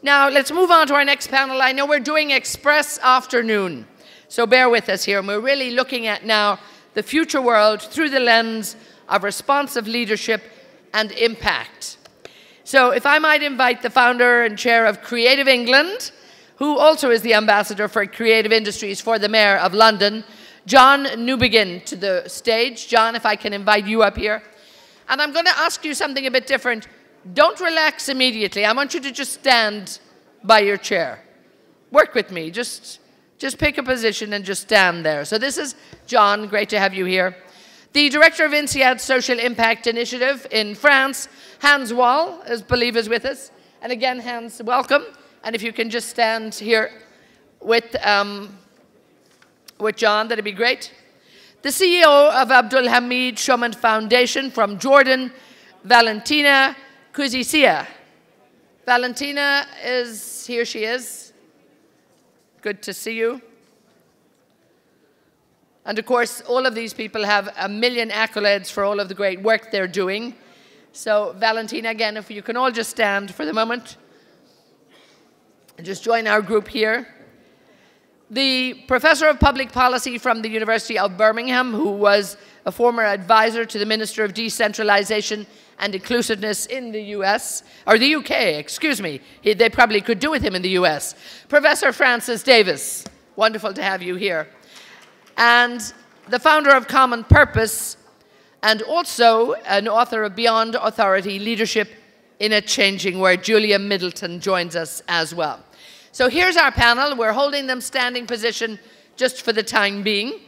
Now, let's move on to our next panel. I know we're doing Express Afternoon, so bear with us here. And we're really looking at now the future world through the lens of responsive leadership and impact. So if I might invite the founder and chair of Creative England, who also is the ambassador for creative industries for the Mayor of London, John Newbigin, to the stage. John, if I can invite you up here. And I'm going to ask you something a bit different. Don't relax immediately. I want you to just stand by your chair. Work with me. Just pick a position and just stand there. So this is John. Great to have you here. The director of INSEAD Social Impact Initiative in France, Hans Wahl, I believe is with us. And again, Hans, welcome. And if you can just stand here with John, that'd be great. The CEO of Abdul Hameed Shoman Foundation from Jordan, Valantina Qussisiya. Valantina is, here she is. Good to see you. And of course, all of these people have a million accolades for all of the great work they're doing. So Valantina, again, if you can all just stand for the moment. And just join our group here. The professor of public policy from the University of Birmingham, who was a former advisor to the Minister of Decentralization and Inclusiveness in the US, or the UK, excuse me. They probably could do with him in the US. Professor Francis Davis, wonderful to have you here. And the founder of Common Purpose, and also an author of Beyond Authority, Leadership in a Changing World, Julia Middleton joins us as well. So here's our panel. We're holding them standing position just for the time being.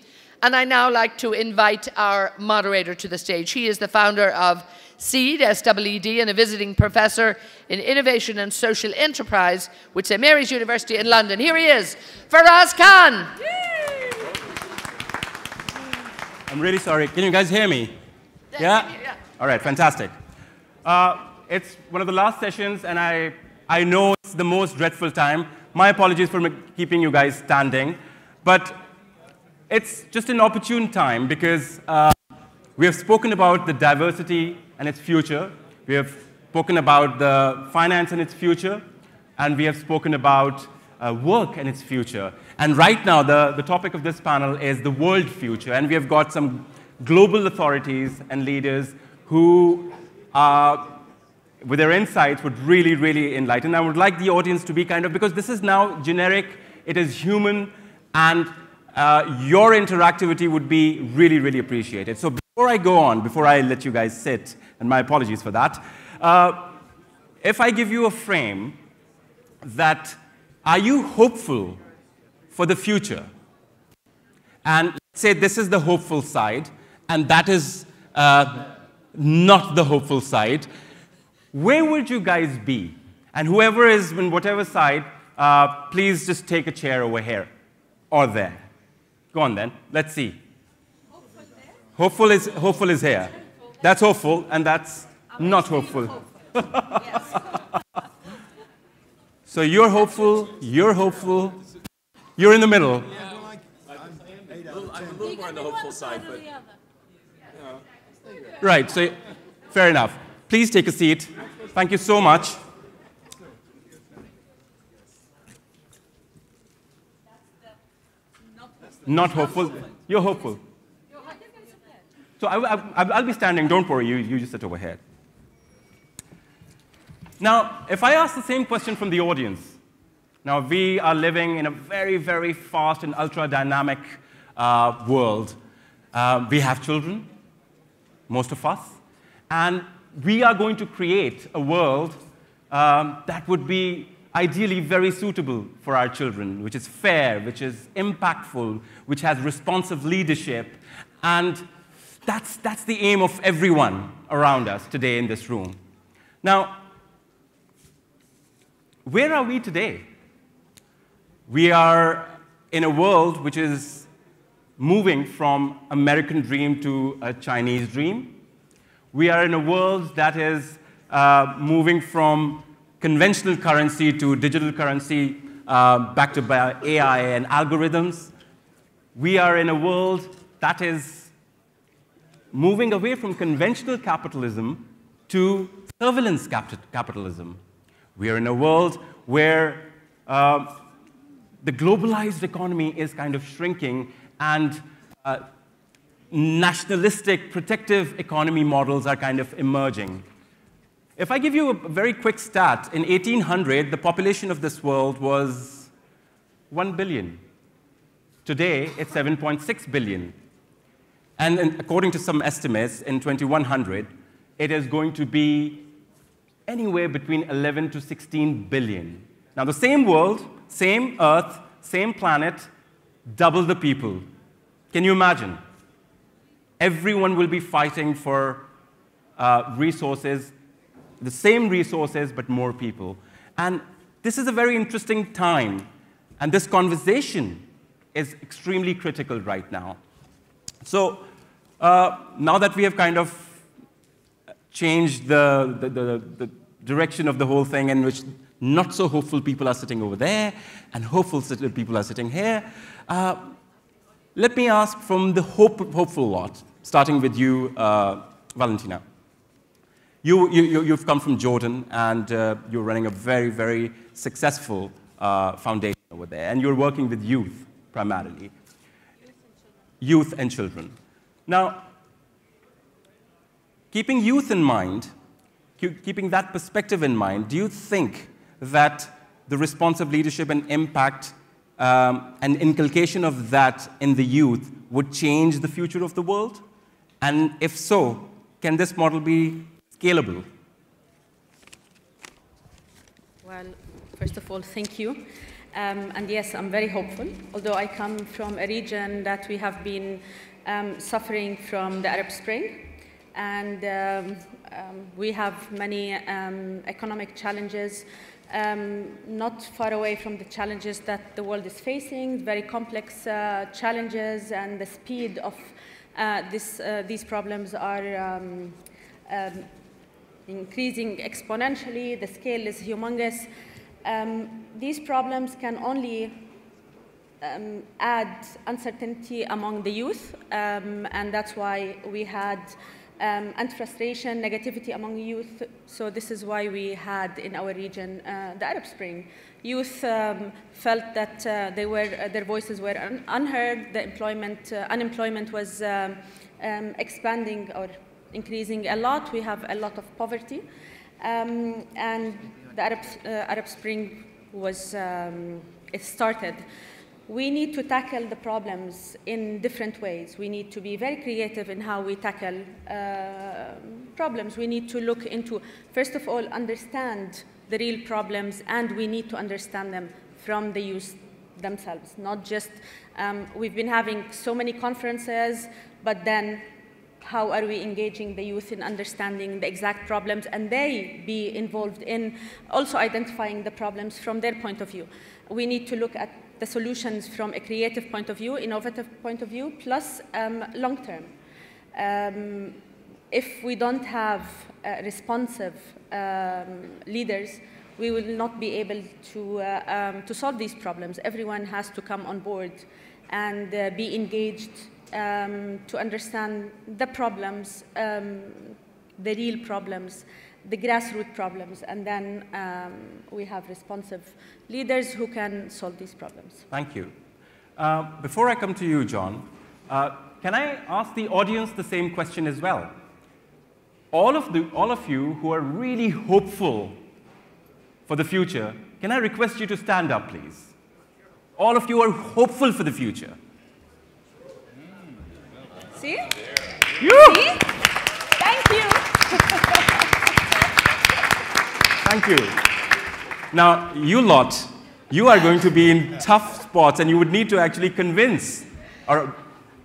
And I now like to invite our moderator to the stage. He is the founder of SEED, S-E-E-D, and a visiting professor in Innovation and Social Enterprise with St. Mary's University in London. Here he is, Faraz Khan. Yay! I'm really sorry. Can you guys hear me? Yeah? All right, fantastic. It's one of the last sessions, and I know it's the most dreadful time. My apologies for keeping you guys standing. But it's just an opportune time because we have spoken about the diversity and its future. We have spoken about the finance and its future. And we have spoken about work and its future. And right now, the topic of this panel is the world future. And we have got some global authorities and leaders who with their insights would really, really enlighten. I would like the audience to be kind of, because this is now generic, it is human, and your interactivity would be really, really appreciated. So before I go on, before I let you guys sit, and my apologies for that, if I give you a frame that, are you hopeful for the future? And let's say this is the hopeful side, and that is not the hopeful side. Where would you guys be? And whoever is in whatever side, please just take a chair over here or there. Go on then. Let's see. Hopeful is here. That's hopeful, and that's not hopeful. So you're hopeful, you're in the middle. I'm a little more on the hopeful side, but right, so fair enough. Please take a seat. Thank you so much. Not hopeful. You're hopeful. So I'll be standing. Don't worry. You just sit over here. Now, if I ask the same question from the audience, now we are living in a very, very fast and ultra-dynamic world. We have children, most of us, and we are going to create a world that would be ideally very suitable for our children, which is fair, which is impactful, which has responsive leadership, and that's the aim of everyone around us today in this room. Now, where are we today? We are in a world which is moving from American dream to a Chinese dream. We are in a world that is moving from conventional currency to digital currency, backed by AI and algorithms. We are in a world that is moving away from conventional capitalism to surveillance capitalism. We are in a world where the globalized economy is kind of shrinking and nationalistic, protective economy models are kind of emerging. If I give you a very quick stat, in 1800, the population of this world was 1 billion. Today, it's 7.6 billion. And according to some estimates, in 2100, it is going to be anywhere between 11 to 16 billion. Now, the same world, same Earth, same planet, double the people. Can you imagine? Everyone will be fighting for resources, the same resources, but more people. And this is a very interesting time. And this conversation is extremely critical right now. So now that we have kind of changed the direction of the whole thing, in which not so hopeful people are sitting over there, and hopeful people are sitting here, let me ask from the hopeful lot, starting with you, Valantina. You've come from Jordan, and you're running a very, very successful foundation over there, and you're working with youth primarily. Youth and children. Now, keeping youth in mind, keeping that perspective in mind, do you think that the responsive leadership and impact and inculcation of that in the youth would change the future of the world? And if so, can this model be scalable? Well, first of all, thank you. And yes, I'm very hopeful, although I come from a region that we have been suffering from the Arab Spring. And we have many economic challenges, not far away from the challenges that the world is facing, very complex challenges, and the speed of these problems are increasing exponentially. The scale is humongous. These problems can only add uncertainty among the youth, and that's why we had and frustration, negativity among youth. So this is why we had in our region the Arab Spring. Youth felt that their voices were unheard. The unemployment was expanding or increasing a lot. We have a lot of poverty, and the Arab Spring was it started. We need to tackle the problems in different ways. We need to be very creative in how we tackle problems. We need to look into, first of all, understand the real problems, and we need to understand them from the youth themselves. Not just, we've been having so many conferences, but then how are we engaging the youth in understanding the exact problems, and they be involved in also identifying the problems from their point of view. We need to look at the solutions from a creative point of view, innovative point of view, plus long-term. If we don't have responsive leaders, we will not be able to solve these problems. Everyone has to come on board and be engaged to understand the problems, the real problems, the grassroots problems, and then we have responsive leaders who can solve these problems. Thank you. Before I come to you, John, can I ask the audience the same question as well? All of you who are really hopeful for the future, can I request you to stand up, please? All of you are hopeful for the future. See? You. See? Thank you. Thank you. Now, you lot, you are going to be in tough spots, and you would need to actually convince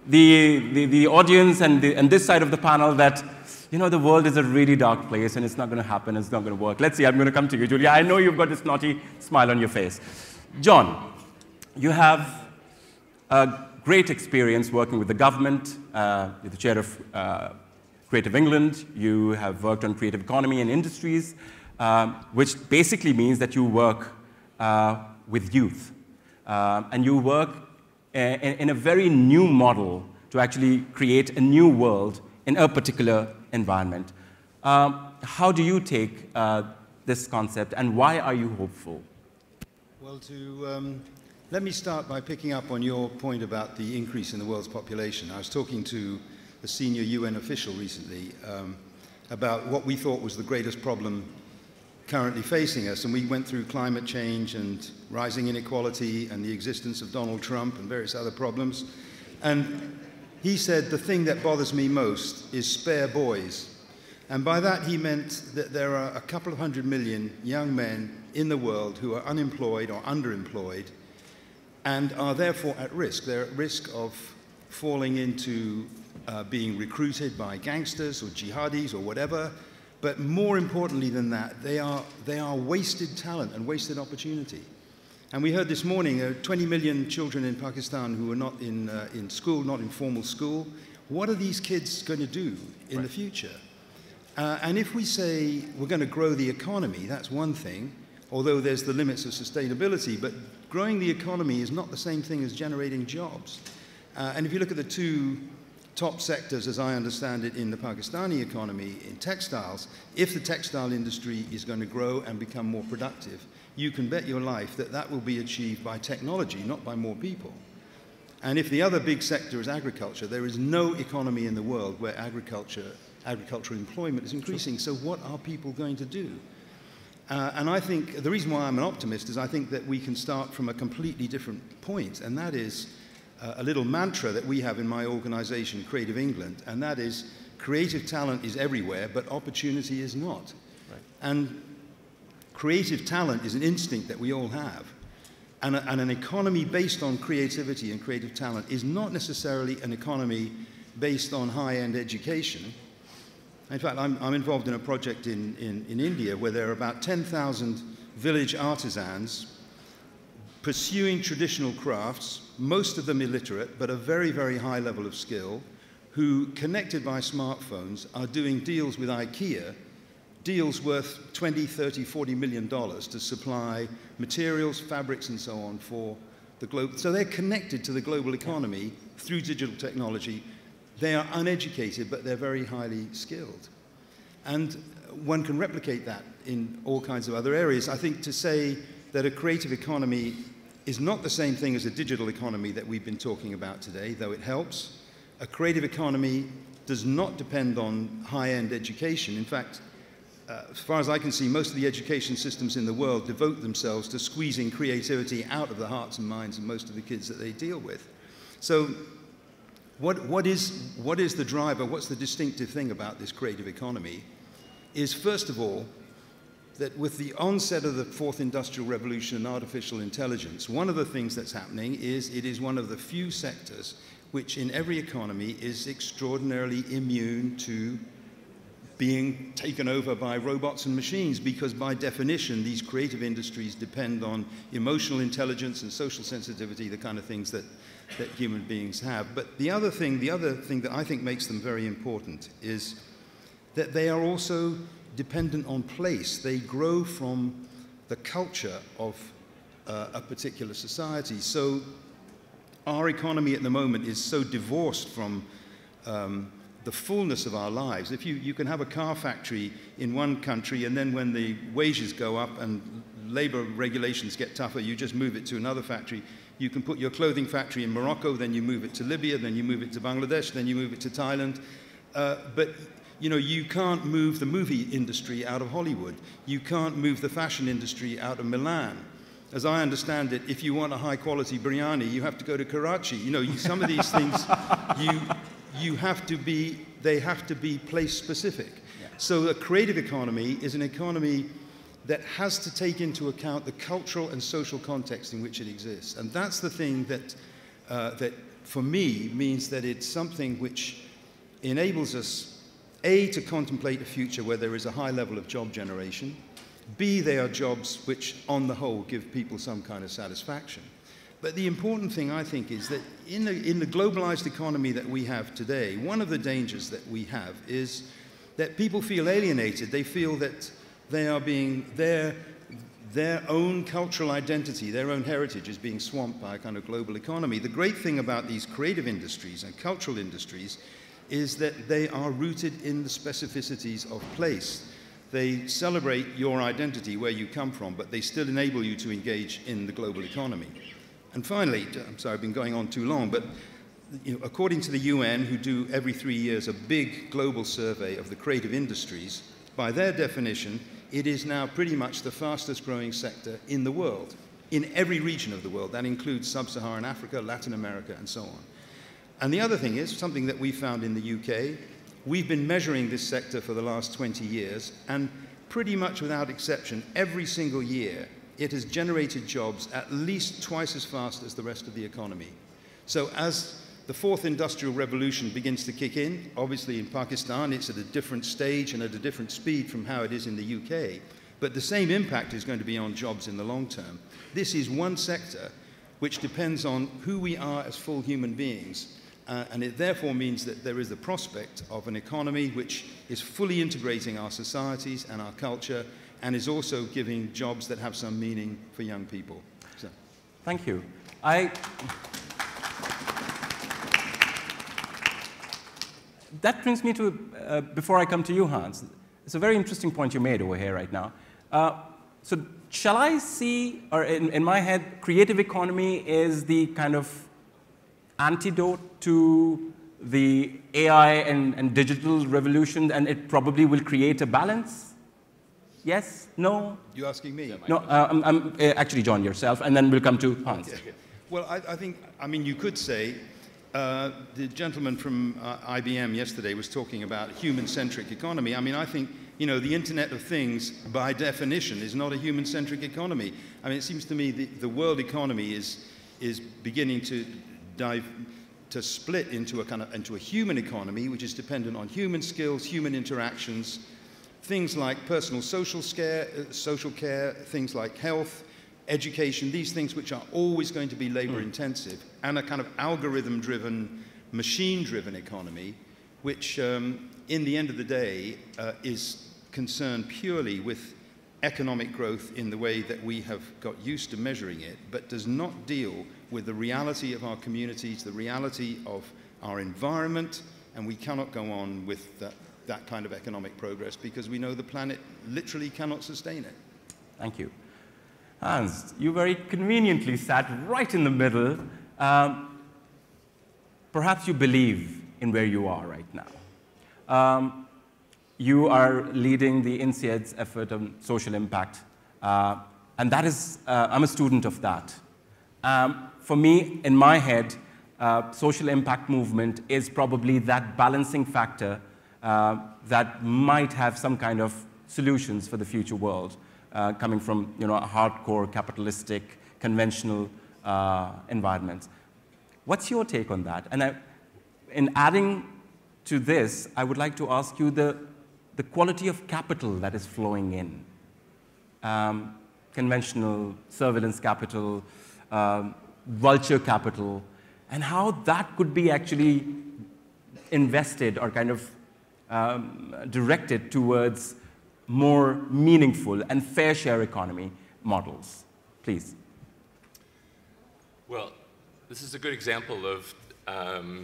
the audience and this side of the panel that, you know, the world is a really dark place, and it's not going to happen, it's not going to work. Let's see, I'm going to come to you, Julia. I know you've got this naughty smile on your face. John, you have a great experience working with the government. You're the chair of Creative England. You have worked on creative economy and industries, which basically means that you work with youth. And you work in a very new model to actually create a new world in a particular environment. How do you take this concept, and why are you hopeful? Well, let me start by picking up on your point about the increase in the world's population. I was talking to a senior UN official recently about what we thought was the greatest problem currently facing us, and we went through climate change and rising inequality and the existence of Donald Trump and various other problems. And he said, the thing that bothers me most is spare boys. And by that he meant that there are a couple of 100 million young men in the world who are unemployed or underemployed and are therefore at risk. They're at risk of falling into being recruited by gangsters or jihadis or whatever. But more importantly than that, they are wasted talent and wasted opportunity. And we heard this morning, 20 million children in Pakistan who are not in school, not in formal school. What are these kids going to do in the future? And if we say we're going to grow the economy, that's one thing, although there's the limits of sustainability, but growing the economy is not the same thing as generating jobs. And if you look at the two top sectors, as I understand it, in the Pakistani economy, in textiles, if the textile industry is going to grow and become more productive, you can bet your life that that will be achieved by technology, not by more people. And if the other big sector is agriculture, there is no economy in the world where agricultural employment is increasing. So what are people going to do? And I think the reason why I'm an optimist is I think that we can start from a completely different point, and that is a little mantra that we have in my organization, Creative England, and that is creative talent is everywhere, but opportunity is not. Right. And creative talent is an instinct that we all have. And an economy based on creativity and creative talent is not necessarily an economy based on high-end education. In fact, I'm involved in a project in India where there are about 10,000 village artisans pursuing traditional crafts, most of them illiterate, but a very, very high level of skill, who, connected by smartphones, are doing deals with IKEA, deals worth $20, $30, $40 million to supply materials, fabrics, and so on for the globe. So they're connected to the global economy through digital technology. They are uneducated, but they're very highly skilled. And one can replicate that in all kinds of other areas. I think to say that a creative economy is not the same thing as a digital economy that we've been talking about today, though it helps. A creative economy does not depend on high-end education. In fact, as far as I can see, most of the education systems in the world devote themselves to squeezing creativity out of the hearts and minds of most of the kids that they deal with. So what is the driver, what's the distinctive thing about this creative economy is, first of all, that with the onset of the fourth industrial revolution and artificial intelligence, one of the things that's happening is it is one of the few sectors which in every economy is extraordinarily immune to being taken over by robots and machines, because by definition these creative industries depend on emotional intelligence and social sensitivity, the kind of things that human beings have. But the other thing that I think makes them very important is that they are also dependent on place. They grow from the culture of a particular society. So our economy at the moment is so divorced from the fullness of our lives. If you can have a car factory in one country, and then when the wages go up and labor regulations get tougher, you just move it to another factory. You can put your clothing factory in Morocco, then you move it to Libya, then you move it to Bangladesh, then you move it to Thailand. But you know, you can't move the movie industry out of Hollywood. You can't move the fashion industry out of Milan. As I understand it, if you want a high-quality biryani, you have to go to Karachi. You know, some of these things, they have to be place-specific. Yeah. So a creative economy is an economy that has to take into account the cultural and social context in which it exists. And that's the thing that, for me, means that it's something which enables us, A, to contemplate a future where there is a high level of job generation. B, they are jobs which, on the whole, give people some kind of satisfaction. But the important thing, I think, is that in the globalized economy that we have today, one of the dangers that we have is that people feel alienated. They feel that they are being, their own cultural identity, their own heritage is being swamped by a kind of global economy. The great thing about these creative industries and cultural industries is that they are rooted in the specificities of place. They celebrate your identity, where you come from, but they still enable you to engage in the global economy. And finally, I'm sorry, I've been going on too long, but according to the UN, who do every 3 years a big global survey of the creative industries, by their definition, it is now pretty much the fastest growing sector in the world, in every region of the world. That includes sub-Saharan Africa, Latin America, and so on. And the other thing is, something that we found in the UK, we've been measuring this sector for the last 20 years, and pretty much without exception, every single year, it has generated jobs at least twice as fast as the rest of the economy. So as the fourth industrial revolution begins to kick in, obviously in Pakistan it's at a different stage and at a different speed from how it is in the UK, but the same impact is going to be on jobs in the long term. This is one sector which depends on who we are as full human beings, and it therefore means that there is the prospect of an economy which is fully integrating our societies and our culture, and is also giving jobs that have some meaning for young people. So. Thank you. That brings me to, before I come to you, Hans, it's a very interesting point you made over here right now. So shall I see, or in my head, creative economy is the kind of antidote to the AI and digital revolution, and it probably will create a balance? Yes? No? You asking me? No, I'm actually, John, yourself, and then we'll come to Hans. Okay. Well, I mean, you could say, the gentleman from IBM yesterday was talking about human-centric economy. I mean, I think, the Internet of Things, by definition, is not a human-centric economy. I mean, it seems to me the world economy is beginning to split into a human economy, which is dependent on human skills, human interactions, things like personal social care, things like health, education, these things which are always going to be labor intensive, and a kind of algorithm-driven, machine-driven economy, which in the end of the day is concerned purely with economic growth in the way that we have got used to measuring it, but does not deal with the reality of our communities, the reality of our environment, and we cannot go on with that kind of economic progress because we know the planet literally cannot sustain it. Thank you. Hans, you very conveniently sat right in the middle. Perhaps you believe in where you are right now. You are leading the INSEAD's effort on social impact, and that is, I'm a student of that. For me, in my head, social impact movement is probably that balancing factor that might have some kind of solutions for the future world, coming from a hardcore capitalistic, conventional environments. What's your take on that? And in adding to this, I would like to ask you the quality of capital that is flowing in. Conventional surveillance capital, vulture capital, and how that could be actually invested or kind of directed towards more meaningful and fair share economy models. Please. Well, this is a good example of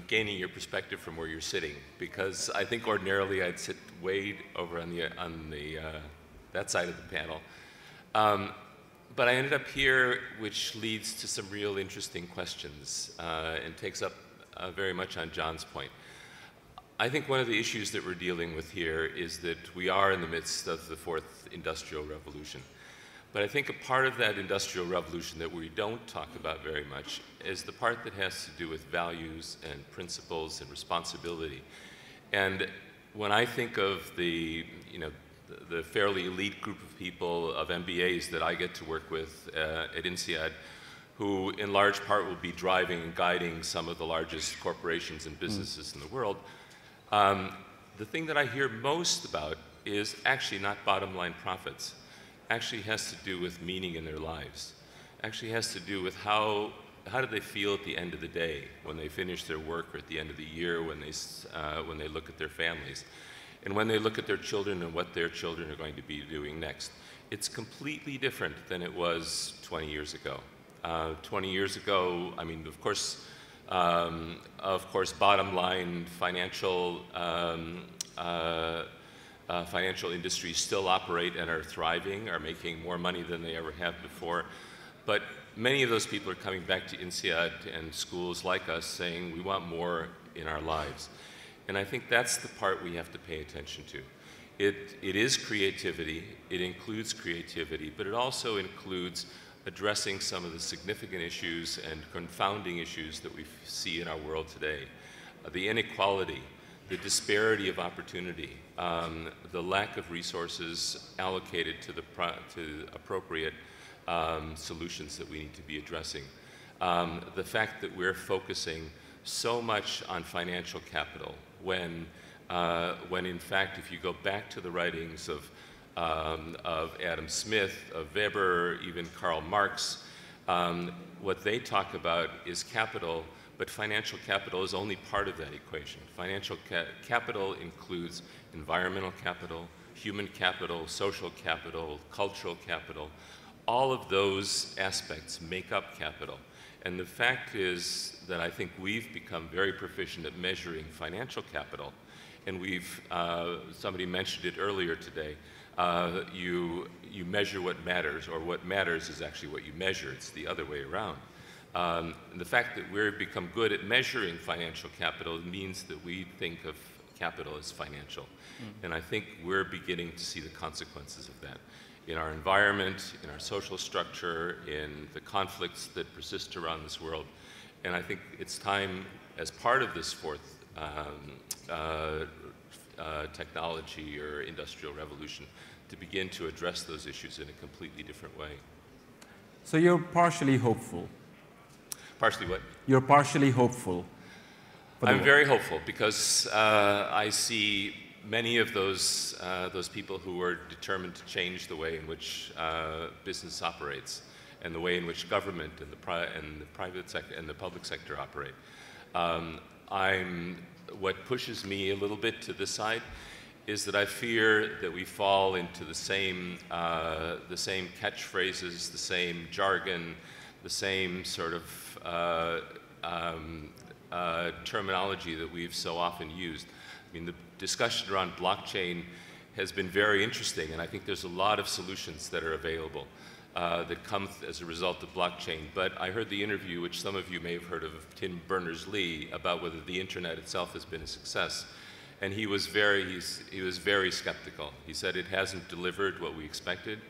gaining your perspective from where you're sitting, because I think ordinarily I'd sit way over on that side of the panel. But I ended up here, which leads to some real interesting questions and takes up very much on John's point. I think one of the issues that we're dealing with here is that we are in the midst of the fourth industrial revolution. But I think a part of that industrial revolution that we don't talk about very much is the part that has to do with values and principles and responsibility. And when I think of the fairly elite group of people of MBAs that I get to work with at INSEAD, who in large part will be driving and guiding some of the largest corporations and businesses in the world, the thing that I hear most about is actually not bottom line profits. Actually has to do with meaning in their lives. Actually has to do with how do they feel at the end of the day when they finish their work, or at the end of the year when they look at their families, and when they look at their children and what their children are going to be doing next. It's completely different than it was 20 years ago. 20 years ago, I mean, of course, bottom line financial financial industries still operate and are thriving, are making more money than they ever have before. But many of those people are coming back to INSEAD and schools like us saying, we want more in our lives. And I think that's the part we have to pay attention to. It is creativity, it includes creativity, but it also includes addressing some of the significant issues and confounding issues that we see in our world today. The inequality, the disparity of opportunity, the lack of resources allocated to the appropriate solutions that we need to be addressing. The fact that we're focusing so much on financial capital when in fact, if you go back to the writings of Adam Smith, of Weber, even Karl Marx, what they talk about is capital, but financial capital is only part of that equation. Financial capital includes environmental capital, human capital, social capital, cultural capital. All of those aspects make up capital. And the fact is that I think we've become very proficient at measuring financial capital. And somebody mentioned it earlier today, you measure what matters, or what matters is actually what you measure. It's the other way around. And the fact that we've become good at measuring financial capital means that we think of capital as financial. And I think we're beginning to see the consequences of that in our environment, in our social structure, in the conflicts that persist around this world. And I think it's time, as part of this fourth technology or industrial revolution, to begin to address those issues in a completely different way. So you're partially hopeful. Partially what? You're partially hopeful. I'm very hopeful because I see many of those people who are determined to change the way in which business operates and the way in which government and the private sector and the public sector operate. What pushes me a little bit to this side is that I fear that we fall into the same catchphrases, the same jargon, the same sort of terminology that we've so often used. I mean, the discussion around blockchain has been very interesting, and I think there's a lot of solutions that are available that come as a result of blockchain. But I heard the interview, which some of you may have heard of Tim Berners-Lee, about whether the internet itself has been a success. And he was very skeptical. He said it hasn't delivered what we expected.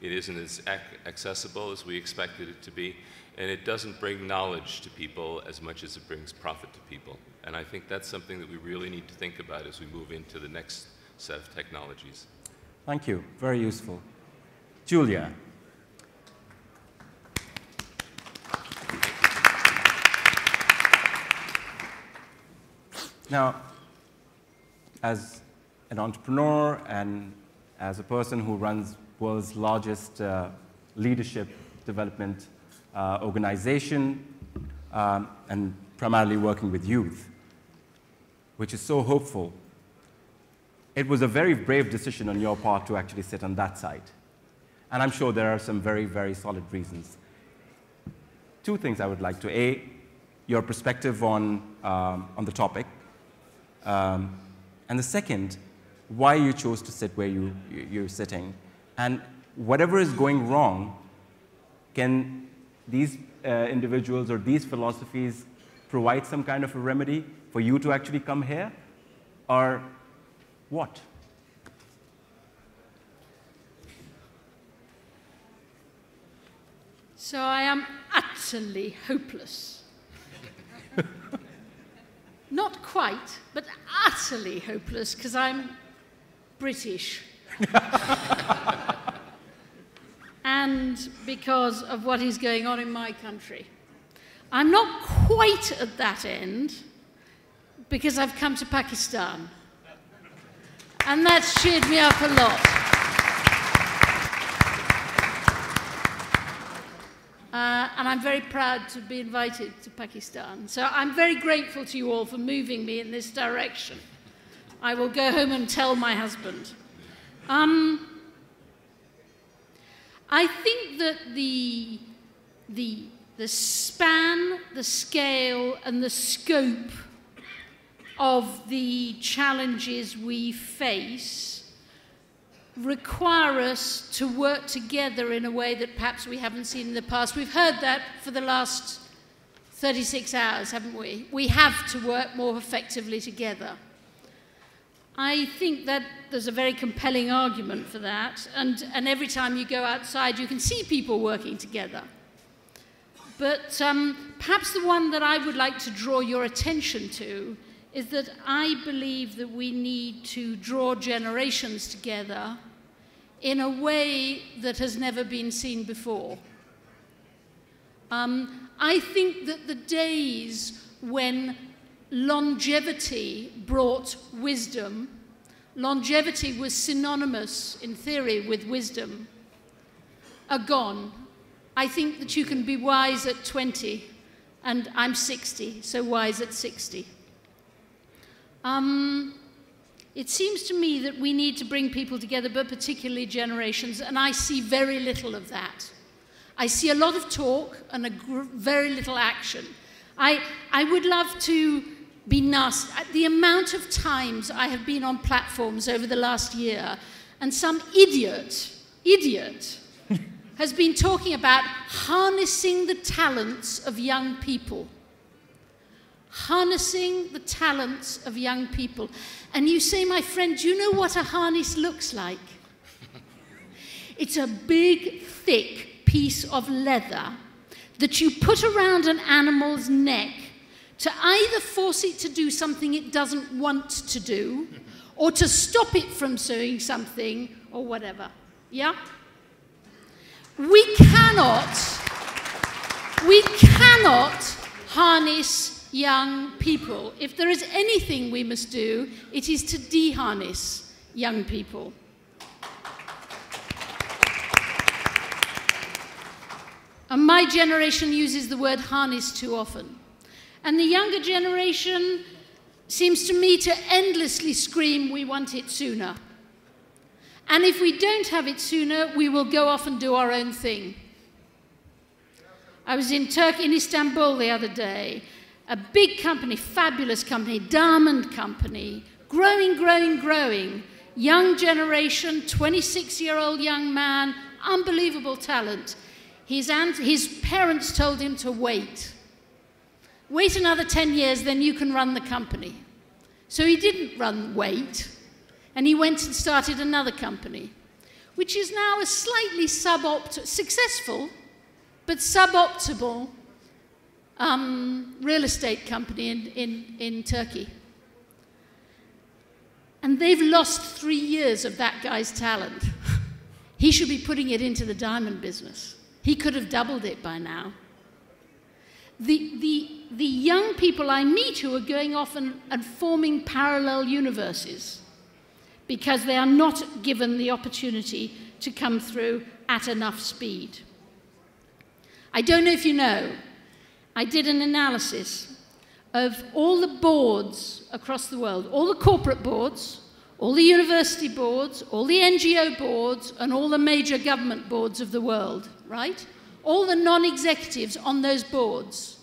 It isn't as accessible as we expected it to be. And it doesn't bring knowledge to people as much as it brings profit to people. And I think that's something that we really need to think about as we move into the next set of technologies. Thank you. Very useful. Julia. Now, as an entrepreneur and as a person who runs world's largest leadership development organization and primarily working with youth, which is so hopeful, it was a very brave decision on your part to actually sit on that side. And I'm sure there are some very, very solid reasons. Two things I would like to. A, your perspective on the topic. And the second, why you chose to sit where you're sitting. And whatever is going wrong, can these individuals or these philosophies provide some kind of a remedy for you to actually come here? Or what? So I am utterly hopeless. Not quite, but utterly hopeless, because I'm British. And because of what is going on in my country. I'm not quite at that end, because I've come to Pakistan. And that's cheered me up a lot. And I'm very proud to be invited to Pakistan. So I'm very grateful to you all for moving me in this direction. I will go home and tell my husband. I think that the span, the scale, and the scope of the challenges we face require us to work together in a way that perhaps we haven't seen in the past. We've heard that for the last 36 hours, haven't we? We have to work more effectively together. I think that there's a very compelling argument for that, and every time you go outside you can see people working together. But perhaps the one that I would like to draw your attention to is that I believe that we need to draw generations together in a way that has never been seen before. I think that the days when longevity brought wisdom, longevity was synonymous in theory with wisdom, are gone. I think that you can be wise at 20, and I'm 60, so wise at 60. It seems to me that we need to bring people together, but particularly generations, and I see very little of that. I see a lot of talk and very little action. I would love to be nasty. The amount of times I have been on platforms over the last year, and some idiot has been talking about harnessing the talents of young people. Harnessing the talents of young people. And you say, my friend, do you know what a harness looks like? It's a big, thick piece of leather that you put around an animal's neck to either force it to do something it doesn't want to do, or to stop it from doing something, or whatever. Yeah? We cannot harness young people. If there is anything we must do, it is to de-harness young people. And my generation uses the word harness too often. And the younger generation seems to me to endlessly scream, we want it sooner. And if we don't have it sooner, we will go off and do our own thing. I was in Turkey, in Istanbul the other day. A big company, fabulous company, diamond company, growing, growing, growing. Young generation, 26-year-old young man, unbelievable talent. His parents told him to wait. Wait another 10 years, then you can run the company. So he didn't wait, and he went and started another company, which is now a slightly successful, but suboptimal real estate company in Turkey. And they've lost 3 years of that guy's talent. He should be putting it into the diamond business. He could have doubled it by now. The young people I meet who are going off and forming parallel universes because they are not given the opportunity to come through at enough speed. I don't know if you know, I did an analysis of all the boards across the world, all the corporate boards, all the university boards, all the NGO boards, and all the major government boards of the world, right? All the non-executives on those boards.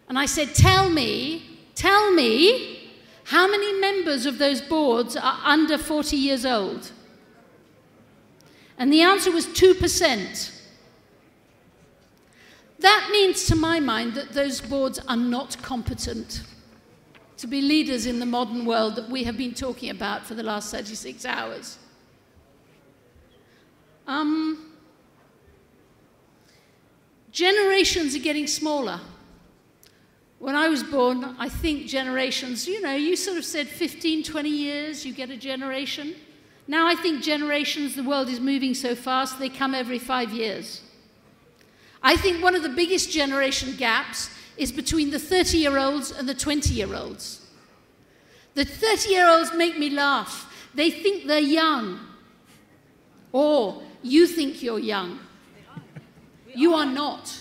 And I said, tell me, how many members of those boards are under 40 years old? And the answer was 2%. That means, to my mind, that those boards are not competent to be leaders in the modern world that we have been talking about for the last 36 hours. Generations are getting smaller. When I was born, I think generations, you know, you sort of said 15, 20 years, you get a generation. Now I think generations, the world is moving so fast, they come every 5 years. I think one of the biggest generation gaps is between the 30-year-olds and the 20-year-olds. The 30-year-olds make me laugh. They think they're young. Or you think you're young. You are not.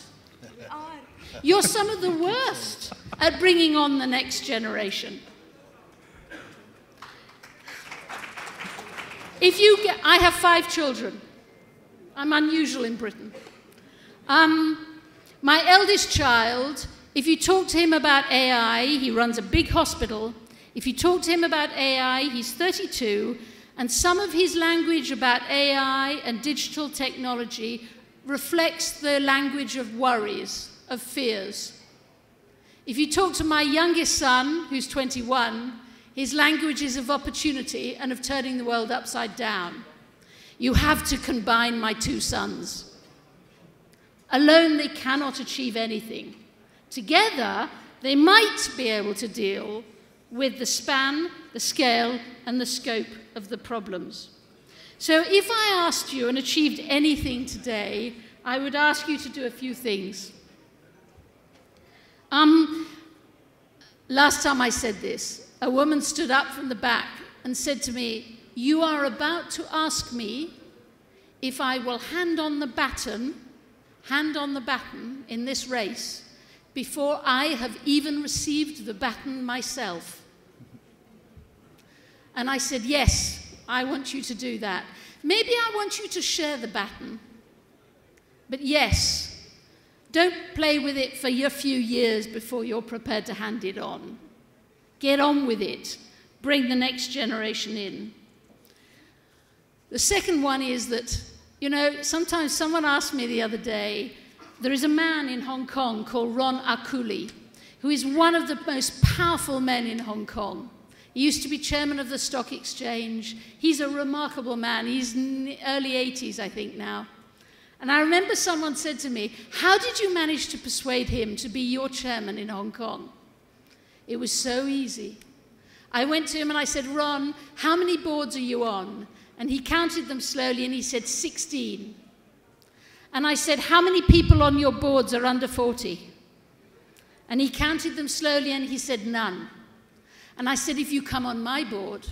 You're some of the worst at bringing on the next generation. I have 5 children. I'm unusual in Britain. My eldest child, if you talk to him about AI, he runs a big hospital. If you talk to him about AI, he's 32, And some of his language about AI and digital technology reflects the language of worries, of fears. If you talk to my youngest son, who's 21, his language is of opportunity and of turning the world upside down. You have to combine my two sons. Alone, they cannot achieve anything. Together, they might be able to deal with the span, the scale, and the scope of the problems. So if I asked you and achieved anything today, I would ask you to do a few things. Last time I said this, a woman stood up from the back and said to me, "You are about to ask me if I will hand on the baton in this race before I have even received the baton myself." And I said, yes, I want you to do that. Maybe I want you to share the baton. But yes, don't play with it for a few years before you're prepared to hand it on. Get on with it. Bring the next generation in. The second one is that, you know, sometimes someone asked me the other day, there is a man in Hong Kong called Ron Arcouli, who is one of the most powerful men in Hong Kong. He used to be chairman of the stock exchange. He's a remarkable man. He's in the early 80s, I think, now. And I remember someone said to me, how did you manage to persuade him to be your chairman in Hong Kong? It was so easy. I went to him and I said, Ron, how many boards are you on? And he counted them slowly and he said, 16. And I said, how many people on your boards are under 40? And he counted them slowly and he said, none. And I said, if you come on my board,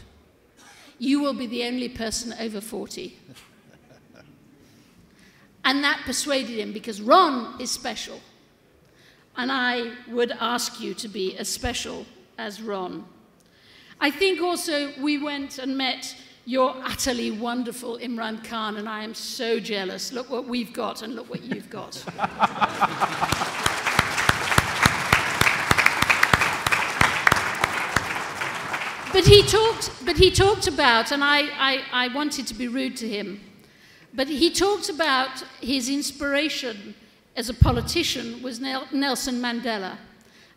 you will be the only person over 40. And that persuaded him because Ron is special. And I would ask you to be as special as Ron. I think also we went and met your utterly wonderful Imran Khan, and I am so jealous. Look what we've got and look what you've got. But he talked about, and I wanted to be rude to him, but he talked about his inspiration as a politician was Nelson Mandela.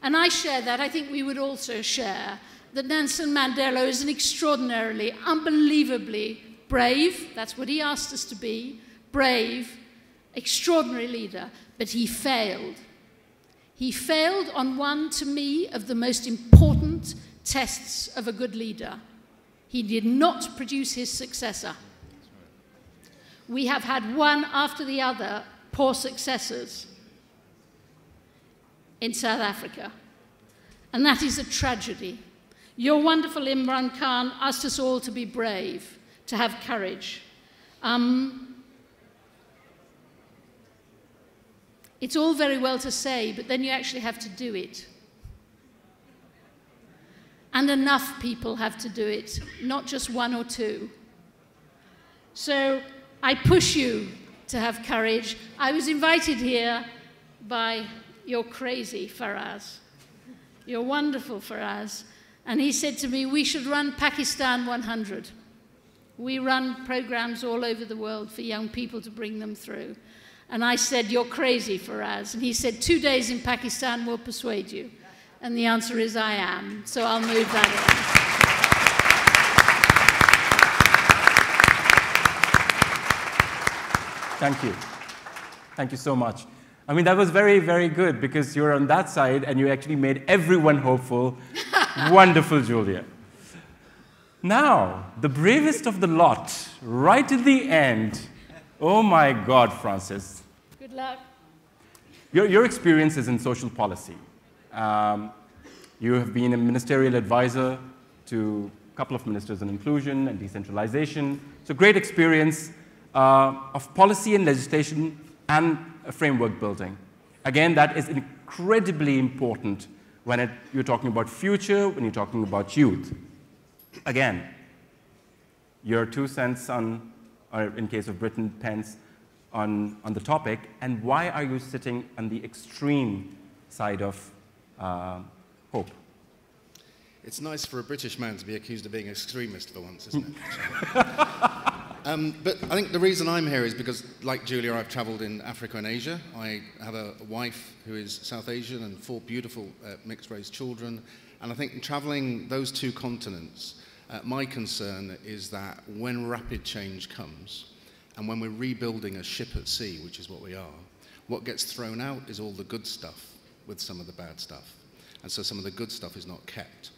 And I share that. I think we would also share that Nelson Mandela is an extraordinarily, unbelievably brave, that's what he asked us to be, brave, extraordinary leader, but he failed. He failed on one, to me, of the most important tests of a good leader. He did not produce his successor. We have had one after the other poor successors in South Africa, and that is a tragedy. Your wonderful Imran Khan asked us all to be brave, to have courage. It's all very well to say, but then you actually have to do it. And enough people have to do it, not just one or two. So I push you to have courage. I was invited here by your crazy Faraz, your wonderful Faraz, and he said to me, we should run Pakistan 100. We run programs all over the world for young people to bring them through. And I said, you're crazy, Faraz. And he said, 2 days in Pakistan will persuade you. And the answer is I am. So I'll move that in. Thank you. Thank you so much. I mean, that was very, very good because you're on that side and you actually made everyone hopeful. Wonderful, Julia. Now, the bravest of the lot, right at the end. Oh my God, Francis. Good luck. Your experience is in social policy. You have been a ministerial advisor to a couple of ministers on inclusion and decentralization. So great experience of policy and legislation and framework building. Again, that is incredibly important when you're talking about future, when you're talking about youth. Again, your 2 cents on, or in case of Britain, pence on the topic, and why are you sitting on the extreme side of hope? It's nice for a British man to be accused of being an extremist for once, isn't it? But I think the reason I'm here is because, like Julia, I've travelled in Africa and Asia. I have a wife who is South Asian and 4 beautiful mixed-race children. And I think travelling those 2 continents, my concern is that when rapid change comes, and when we're rebuilding a ship at sea, which is what we are, what gets thrown out is all the good stuff with some of the bad stuff. And so some of the good stuff is not kept.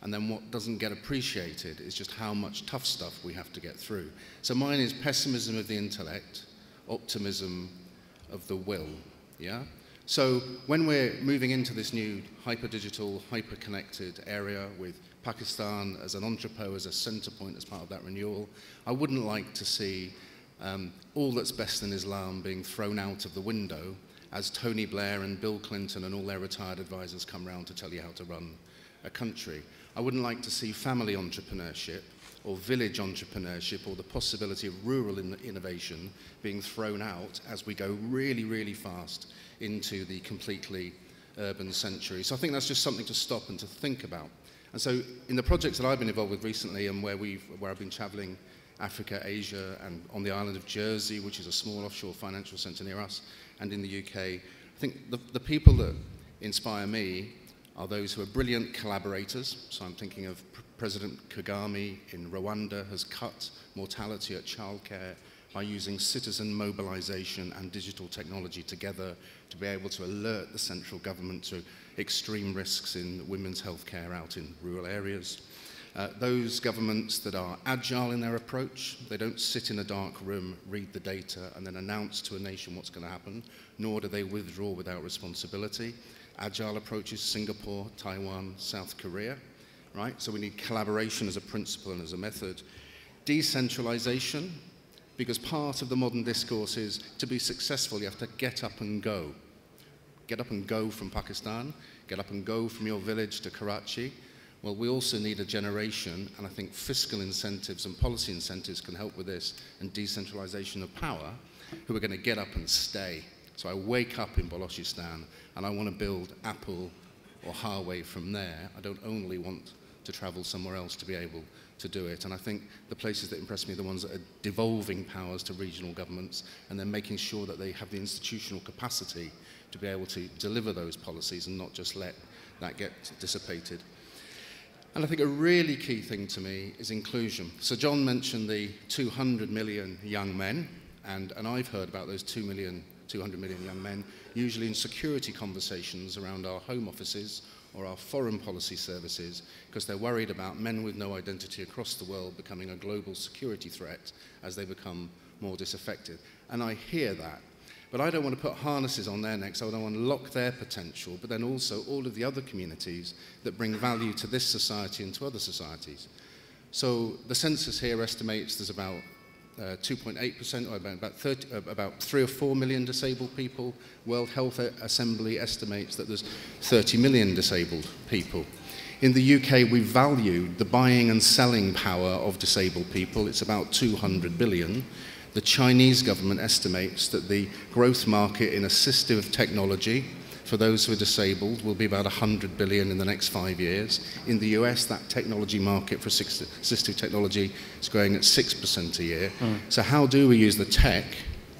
And then what doesn't get appreciated is just how much tough stuff we have to get through. So mine is pessimism of the intellect, optimism of the will, yeah? So when we're moving into this new hyper-digital, hyper-connected area with Pakistan as an entrepot, as a center point, as part of that renewal, I wouldn't like to see all that's best in Islam being thrown out of the window as Tony Blair and Bill Clinton and all their retired advisors come around to tell you how to run a country. I wouldn't like to see family entrepreneurship or village entrepreneurship or the possibility of rural innovation being thrown out as we go really, really fast into the completely urban century. So I think that's just something to stop and to think about. And so in the projects that I've been involved with recently and where I've been traveling Africa, Asia, and on the island of Jersey, which is a small offshore financial center near us, and in the UK, I think the people that inspire me are those who are brilliant collaborators. So I'm thinking of President Kagame in Rwanda has cut mortality at childcare by using citizen mobilization and digital technology together to be able to alert the central government to extreme risks in women's healthcare out in rural areas. Those governments that are agile in their approach, they don't sit in a dark room, read the data, and then announce to a nation what's going to happen, nor do they withdraw without responsibility. Agile approaches, Singapore, Taiwan, South Korea, right? So we need collaboration as a principle and as a method. Decentralization, because part of the modern discourse is to be successful, you have to get up and go. Get up and go from Pakistan, get up and go from your village to Karachi. Well, we also need a generation, and I think fiscal incentives and policy incentives can help with this, and decentralization of power, who are going to get up and stay. So I wake up in Balochistan, and I want to build Apple or Huawei from there. I don't only want to travel somewhere else to be able to do it. And I think the places that impress me are the ones that are devolving powers to regional governments and then making sure that they have the institutional capacity to be able to deliver those policies and not just let that get dissipated. And I think a really key thing to me is inclusion. So John mentioned the 200 million young men, and I've heard about those 200 million young men, usually in security conversations around our home offices or our foreign policy services, because they're worried about men with no identity across the world becoming a global security threat as they become more disaffected. And I hear that. But I don't want to put harnesses on their necks. I don't want to lock their potential, but then also all of the other communities that bring value to this society and to other societies. So the census here estimates there's about 2.8%, or about 3 or 4 million disabled people. World Health Assembly estimates that there's 30 million disabled people. In the UK, we value the buying and selling power of disabled people. It's about 200 billion. The Chinese government estimates that the growth market in assistive technology for those who are disabled will be about 100 billion in the next 5 years. In the US, that technology market for assistive technology is growing at 6% a year. So how do we use the tech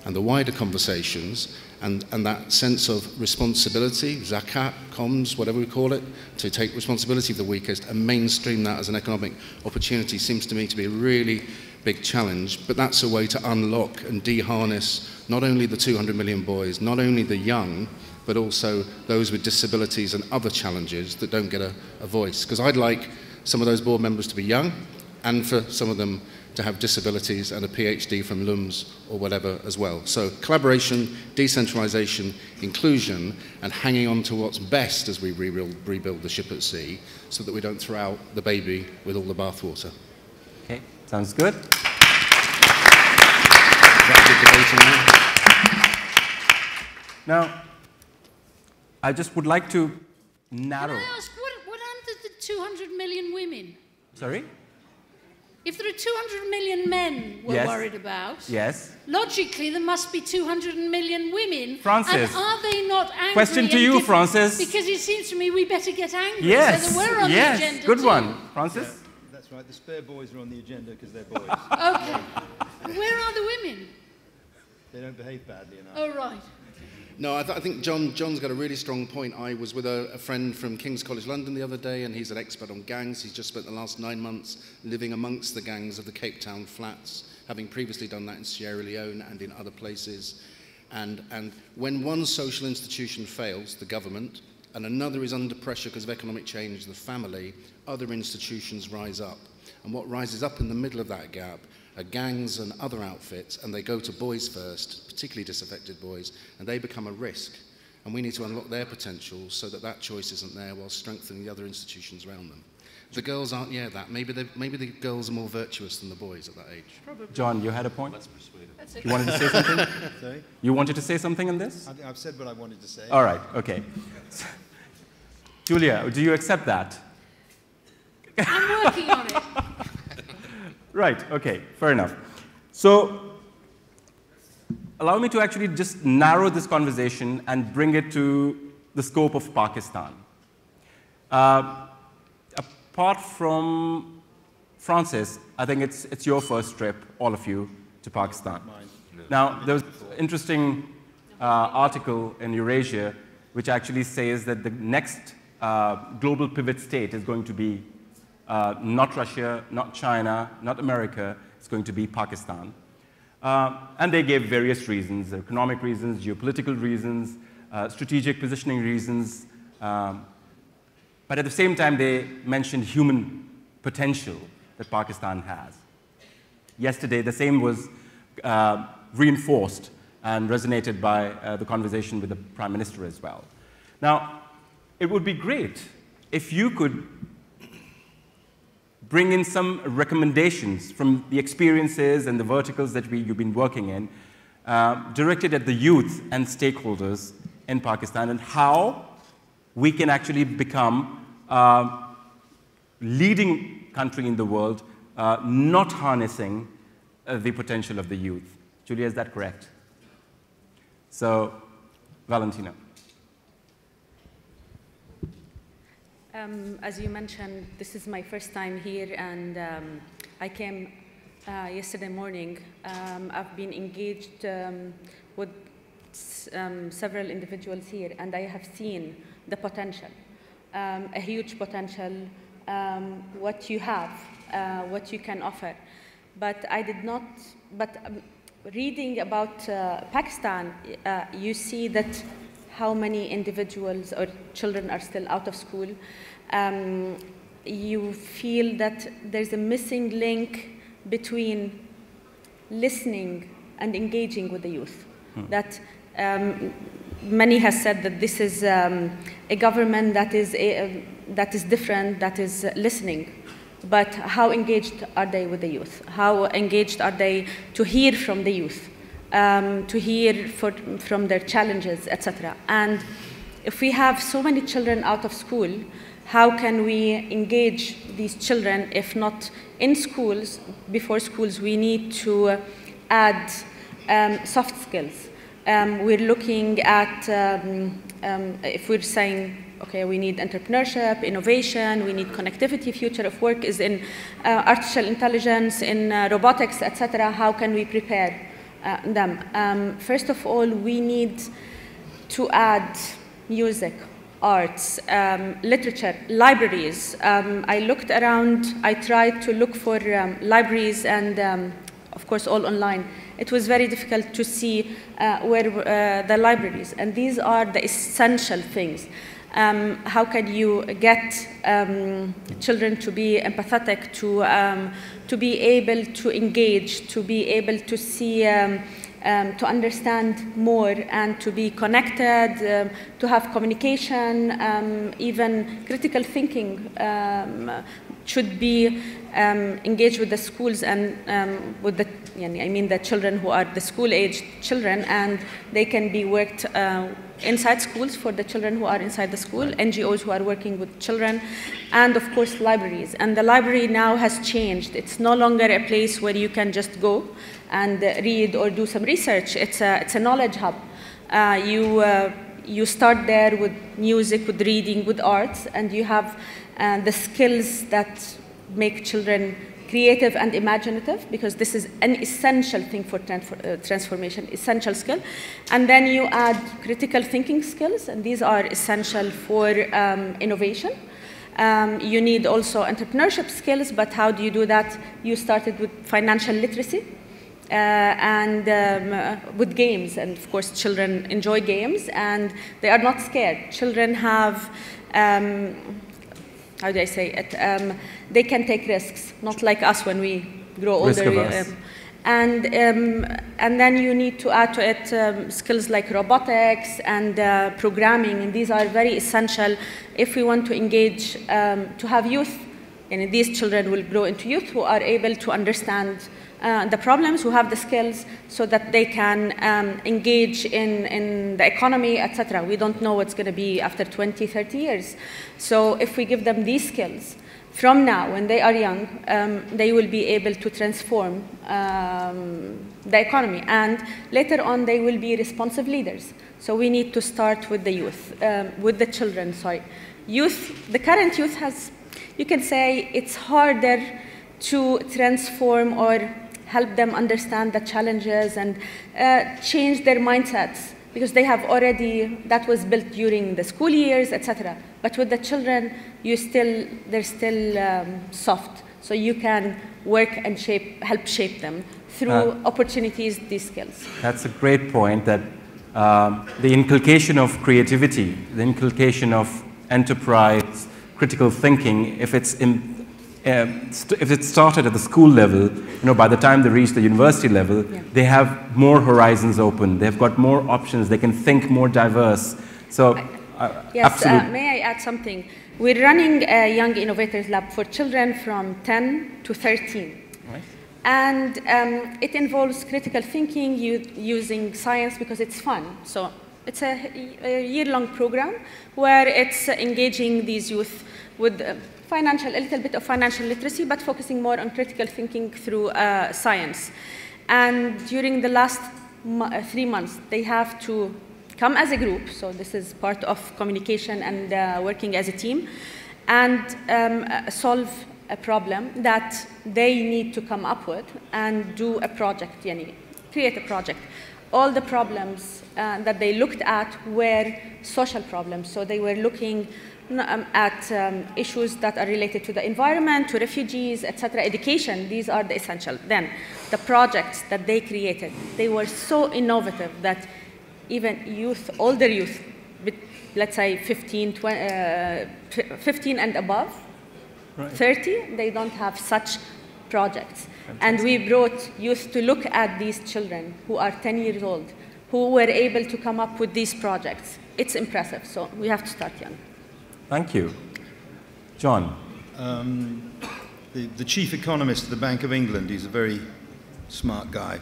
and the wider conversations and that sense of responsibility, zakat, comms, whatever we call it, to take responsibility for the weakest and mainstream that as an economic opportunity seems to me to be a really big challenge, but that's a way to unlock and de-harness not only the 200 million boys, not only the young, but also those with disabilities and other challenges that don't get a voice. Because I'd like some of those board members to be young, and for some of them to have disabilities and a PhD from LUMS or whatever as well. So collaboration, decentralization, inclusion, and hanging on to what's best as we rebuild the ship at sea so that we don't throw out the baby with all the bathwater. Okay, sounds good. Now, I just would like to narrow. Can I ask, what happened to the 200 million women? Sorry? If there are 200 million men we're Yes. worried about, Yes. logically there must be 200 million women. Francis, and are they not angry? question to and you, Francis. Because it seems to me we better get angry. Yes. So that we're on the agenda Good too. one. Francis? Yeah, that's right. The spare boys are on the agenda because they're boys. Okay. Where are the women? They don't behave badly enough. Oh, right. No, I think John's got a really strong point. I was with a friend from King's College London the other day, and he's an expert on gangs. He's just spent the last 9 months living amongst the gangs of the Cape Town flats, having previously done that in Sierra Leone and in other places. And when one social institution fails, the government, and another is under pressure because of economic change, the family, other institutions rise up. And what rises up in the middle of that gap are gangs and other outfits, and they go to boys first, particularly disaffected boys, and they become a risk. And we need to unlock their potential so that that choice isn't there while strengthening the other institutions around them. The girls aren't that. Maybe the girls are more virtuous than the boys at that age. Probably. John, you had a point? Let's persuade him. You wanted to say something? Sorry? You wanted to say something on this? I've said what I wanted to say. All right, okay. Julia, do you accept that? I'm working on it. Right, okay, fair enough. So, allow me to actually just narrow this conversation and bring it to the scope of Pakistan. Apart from Francis, I think it's your first trip, all of you, to Pakistan. Now, there was an interesting article in Eurasia which actually says that the next global pivot state is going to be not Russia, not China, not America, it's going to be Pakistan. And they gave various reasons, economic reasons, geopolitical reasons, strategic positioning reasons. But at the same time, they mentioned human potential that Pakistan has. Yesterday, the same was reinforced and resonated by the conversation with the Prime Minister as well. Now, it would be great if you could bring in some recommendations from the experiences and the verticals that you've been working in, directed at the youth and stakeholders in Pakistan, and how we can actually become a leading country in the world, not harnessing the potential of the youth. Julia, is that correct? So, Valentina. As you mentioned, this is my first time here, and I came yesterday morning. I've been engaged with several individuals here, and I have seen the potential, a huge potential, what you have, what you can offer. But I did not, reading about Pakistan, you see that how many individuals or children are still out of school. You feel that there's a missing link between listening and engaging with the youth. That many has said that this is a government that is different, that is listening. But how engaged are they with the youth? How engaged are they to hear from the youth? To hear from their challenges, etc. And if we have so many children out of school, how can we engage these children if not in schools? Before schools, we need to add soft skills. We're looking at, if we're saying, okay, we need entrepreneurship, innovation, we need connectivity, future of work is in artificial intelligence, in robotics, etc. How can we prepare them? First of all, we need to add music, arts, literature, libraries. I looked around, I tried to look for libraries and of course all online. It was very difficult to see where the libraries, and these are the essential things. How can you get children to be empathetic, to be able to engage, to be able to see, to understand more and to be connected, to have communication, even critical thinking. should be engaged with the schools and with the, the children who are the school-aged children, and they can be worked inside schools for the children who are inside the school, NGOs who are working with children, and of course libraries. And the library now has changed. It's no longer a place where you can just go and read or do some research. It's a knowledge hub. You start there with music, with reading, with arts, and you have the skills that make children creative and imaginative, because this is an essential thing for transformation, essential skill. And then you add critical thinking skills, and these are essential for innovation. You need also entrepreneurship skills, but how do you do that? You started with financial literacy and with games, and of course children enjoy games and they are not scared. Children have how do I say it? They can take risks, not like us when we grow older. And then you need to add to it skills like robotics and programming, and these are very essential if we want to engage, to have youth, and these children will grow into youth who are able to understand the problems, who have the skills so that they can engage in the economy, etc. We don't know what's going to be after 20, 30 years. So if we give them these skills from now, when they are young, they will be able to transform the economy. And later on, they will be responsive leaders. So we need to start with the youth, with the children, sorry. Youth, the current youth has, you can say it's harder to transform or help them understand the challenges and change their mindsets, because they have already, that was built during the school years, etc. But with the children, they're still soft. So you can work and help shape them through opportunities, these skills. That's a great point, that the inculcation of creativity, the inculcation of enterprise, critical thinking, if it's started at the school level, by the time they reach the university level, they have more horizons open. They've got more options. They can think more diverse. So, yes, may I add something? We're running a Young Innovators Lab for children from 10 to 13. Right. And it involves critical thinking, using science because it's fun. So it's a year-long program where it's engaging these youth with a little bit of financial literacy, but focusing more on critical thinking through science. And during the last 3 months, they have to come as a group, so this is part of communication and working as a team, and solve a problem that they need to come up with and do a project, create a project. All the problems that they looked at were social problems, so they were looking at issues that are related to the environment, to refugees, etc., education. These are the essential. Then the projects that they created, they were so innovative that even youth, older youth, let's say 15 and above, right. 30, they don't have such projects. Fantastic. And we brought youth to look at these children who are 10 years old, who were able to come up with these projects. It's impressive, so we have to start young. Thank you. John. The chief economist of the Bank of England, he's a very smart guy,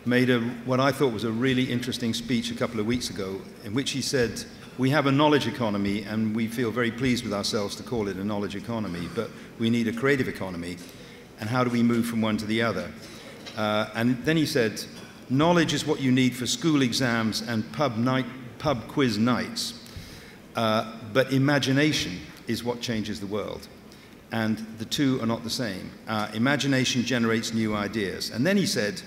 made what I thought was a really interesting speech a couple of weeks ago, in which he said, we have a knowledge economy and we feel very pleased with ourselves to call it a knowledge economy, but we need a creative economy, and how do we move from one to the other? And then he said, knowledge is what you need for school exams and pub quiz nights. But imagination is what changes the world. And the two are not the same. Imagination generates new ideas. And then he said,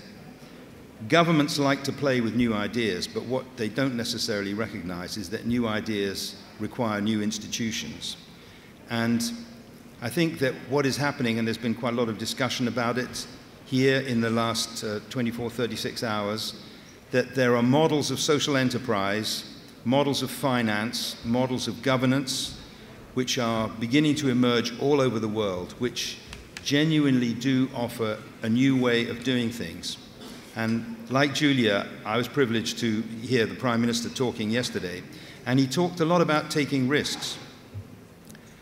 governments like to play with new ideas, but what they don't necessarily recognize is that new ideas require new institutions. And I think that what is happening, and there's been quite a lot of discussion about it here in the last 24, 36 hours, that there are models of social enterprise, models of finance, models of governance, which are beginning to emerge all over the world, which genuinely do offer a new way of doing things. And like Julia, I was privileged to hear the Prime Minister talking yesterday, and he talked a lot about taking risks.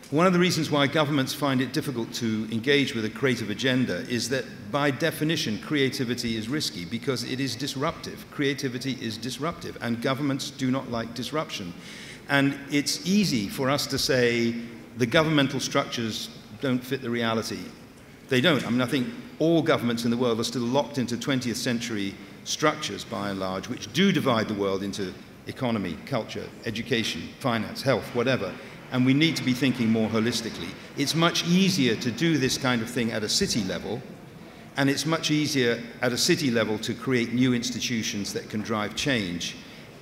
one of the reasons why governments find it difficult to engage with a creative agenda is that, by definition, creativity is risky because it is disruptive. Creativity is disruptive, and governments do not like disruption. And it's easy for us to say the governmental structures don't fit the reality. They don't. I mean, I think all governments in the world are still locked into 20th century structures, by and large, which do divide the world into economy, culture, education, finance, health, whatever. And we need to be thinking more holistically. It's much easier to do this kind of thing at a city level, and it's much easier at a city level to create new institutions that can drive change.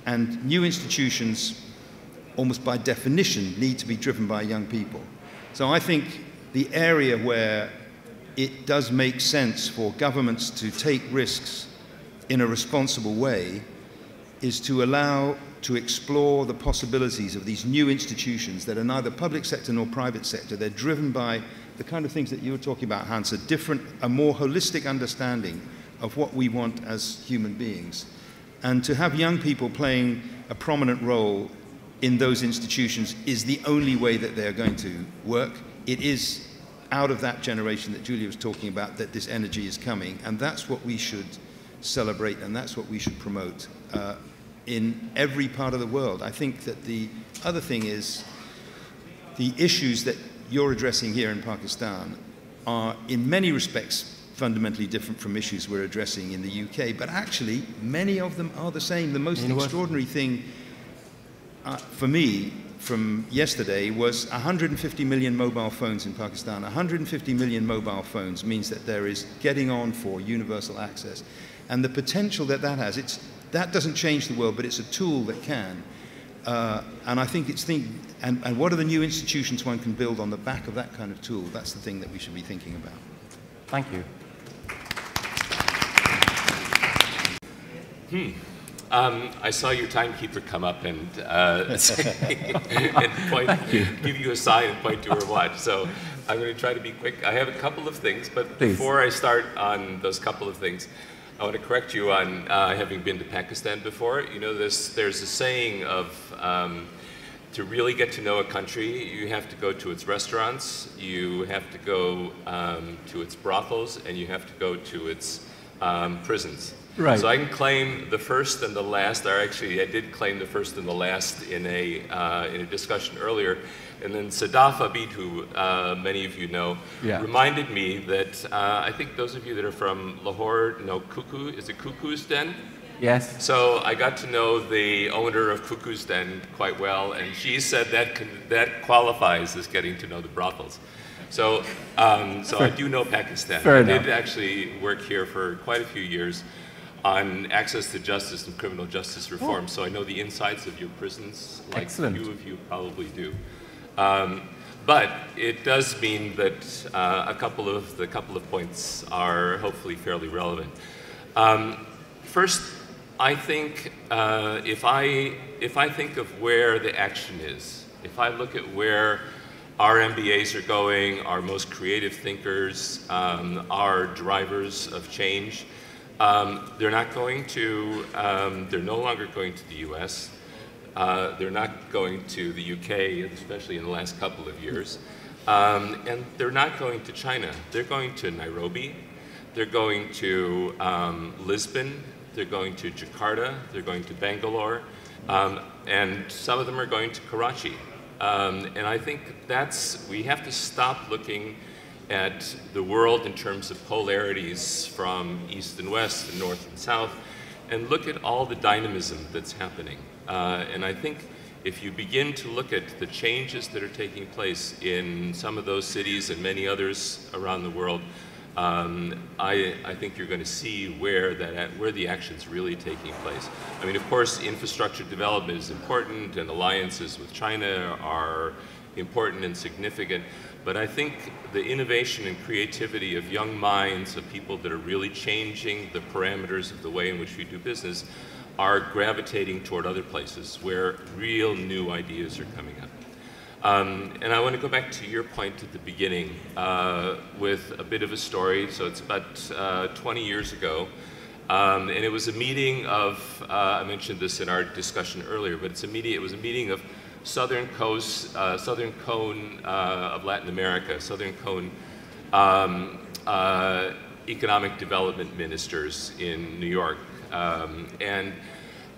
And new institutions, almost by definition, need to be driven by young people. So I think the area where it does make sense for governments to take risks in a responsible way is to allow to explore the possibilities of these new institutions that are neither public sector nor private sector. They're driven by the kind of things that you were talking about, Hans, a more holistic understanding of what we want as human beings. And to have young people playing a prominent role in those institutions is the only way that they're going to work. It is out of that generation that Julia was talking about that this energy is coming, and that's what we should celebrate, and that's what we should promote in every part of the world. I think that the other thing is the issues that you're addressing here in Pakistan are in many respects fundamentally different from issues we're addressing in the UK, but actually many of them are the same. The most extraordinary thing for me from yesterday was 150 million mobile phones in Pakistan. 150 million mobile phones means that there is getting on for universal access. And the potential that that has, that doesn't change the world, but it's a tool that can. And I think and what are the new institutions one can build on the back of that kind of tool? That's the thing that we should be thinking about. Thank you. I saw your timekeeper come up and, give you a sign and point to her watch. So I'm going to try to be quick. I have a couple of things, but before I start on those couple of things, I want to correct you on having been to Pakistan before. You know, there's a saying of to really get to know a country, you have to go to its restaurants, you have to go to its brothels, and you have to go to its prisons. Right. So I can claim the first and the last, or actually I did claim the first and the last in a discussion earlier. And then Sadaf Abid, who many of you know, reminded me that I think those of you that are from Lahore know Cuckoo. Is it Cuckoo's Den? Yes. So I got to know the owner of Cuckoo's Den quite well, and she said that qualifies as getting to know the brothels. So, so I do know Pakistan. I did actually work here for quite a few years on access to justice and criminal justice reform. So I know the insides of your prisons, like few of you probably do. But it does mean that a couple of points are hopefully fairly relevant. First, I think if I think of where the action is, if I look at where our MBAs are going, our most creative thinkers, our drivers of change, they're not going to, they're no longer going to the US. They're not going to the UK, especially in the last couple of years. And they're not going to China. They're going to Nairobi. They're going to Lisbon. They're going to Jakarta. They're going to Bangalore. And some of them are going to Karachi. And I think we have to stop looking at the world in terms of polarities from east and west and north and south, and look at all the dynamism that's happening. And I think if you begin to look at the changes that are taking place in some of those cities and many others around the world, I think you're going to see where the action's really taking place. I mean, of course, infrastructure development is important, and alliances with China are important and significant. But I think the innovation and creativity of young minds, of people that are really changing the parameters of the way in which we do business, are gravitating toward other places where real new ideas are coming up. And I want to go back to your point at the beginning with a bit of a story. So it's about 20 years ago. And it was a meeting of, I mentioned this in our discussion earlier, but it was a meeting of southern cone of Latin America, southern cone economic development ministers in New York. And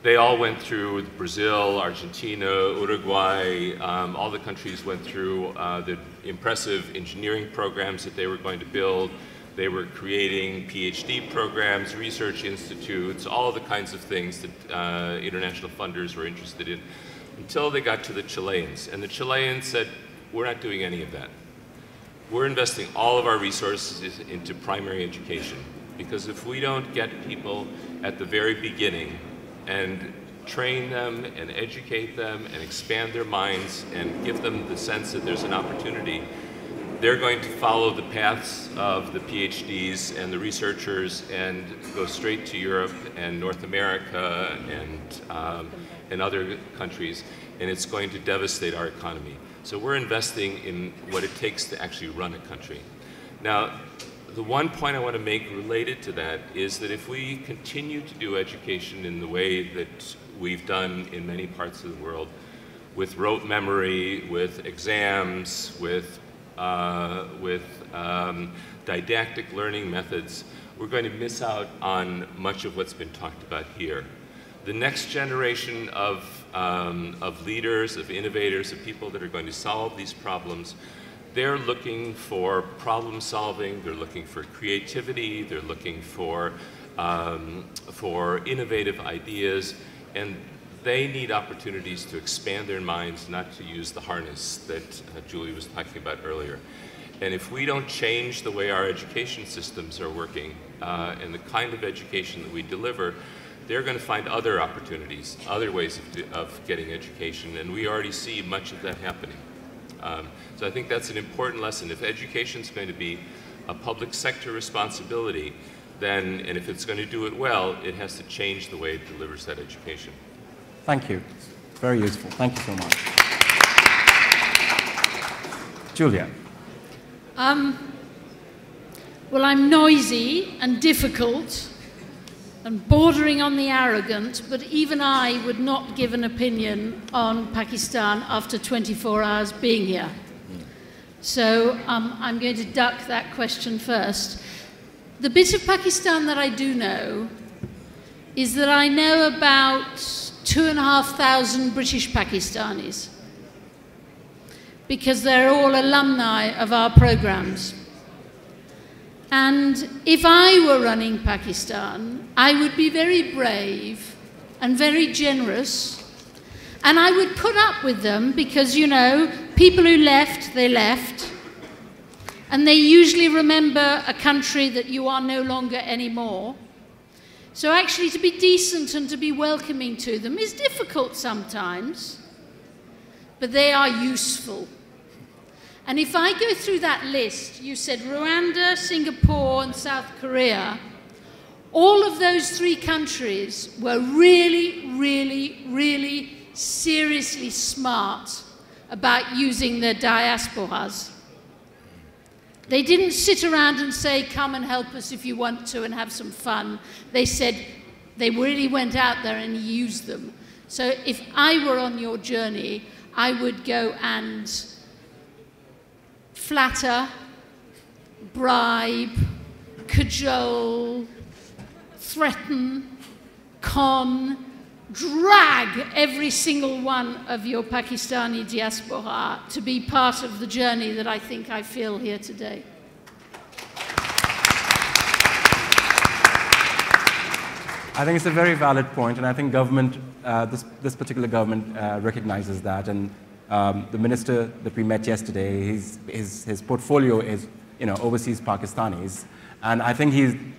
they all went through Brazil, Argentina, Uruguay, all the countries went through the impressive engineering programs that they were going to build. They were creating PhD programs, research institutes, all the kinds of things that international funders were interested in, until they got to the Chileans. And the Chileans said, we're not doing any of that. We're investing all of our resources into primary education, because if we don't get people at the very beginning and train them and educate them and expand their minds and give them the sense that there's an opportunity, they're going to follow the paths of the PhDs and the researchers and go straight to Europe and North America and other countries, and it's going to devastate our economy. So we're investing in what it takes to actually run a country. Now, the one point I want to make related to that is that if we continue to do education in the way that we've done in many parts of the world, with rote memory, with exams, with didactic learning methods, we're going to miss out on much of what's been talked about here. The next generation of leaders, of innovators, of people that are going to solve these problems, they're looking for problem solving, they're looking for creativity, they're looking for innovative ideas, and they need opportunities to expand their minds, not to use the harness that Julie was talking about earlier. And if we don't change the way our education systems are working and the kind of education that we deliver, they're going to find other opportunities, other ways of getting education, and we already see much of that happening. So I think that's an important lesson. If education is going to be a public sector responsibility, then, and if it's going to do it well, it has to change the way it delivers that education. Thank you. Very useful. Thank you so much. Julia. Well, I'm noisy and difficult and bordering on the arrogant, but even I would not give an opinion on Pakistan after 24 hours being here. So I'm going to duck that question first. The bit of Pakistan that I do know is that I know about 2,500 British Pakistanis, because they're all alumni of our programs. And if I were running Pakistan, I would be very brave and very generous, and I would put up with them because, you know, people who left, they left, and they usually remember a country that you are no longer anymore. So actually to be decent and to be welcoming to them is difficult sometimes, but they are useful. And if I go through that list, you said Rwanda, Singapore, and South Korea, all of those three countries were really, really, really seriously smart about using their diasporas. They didn't sit around and say, come and help us if you want to and have some fun. They said, they really went out there and used them. So if I were on your journey, I would go and flatter, bribe, cajole, threaten, con, drag every single one of your Pakistani diaspora to be part of the journey that I think I feel here today. I think it's a very valid point, and I think government, this particular government recognizes that. And the minister that we met yesterday, his portfolio is, you know, overseas Pakistanis, and I think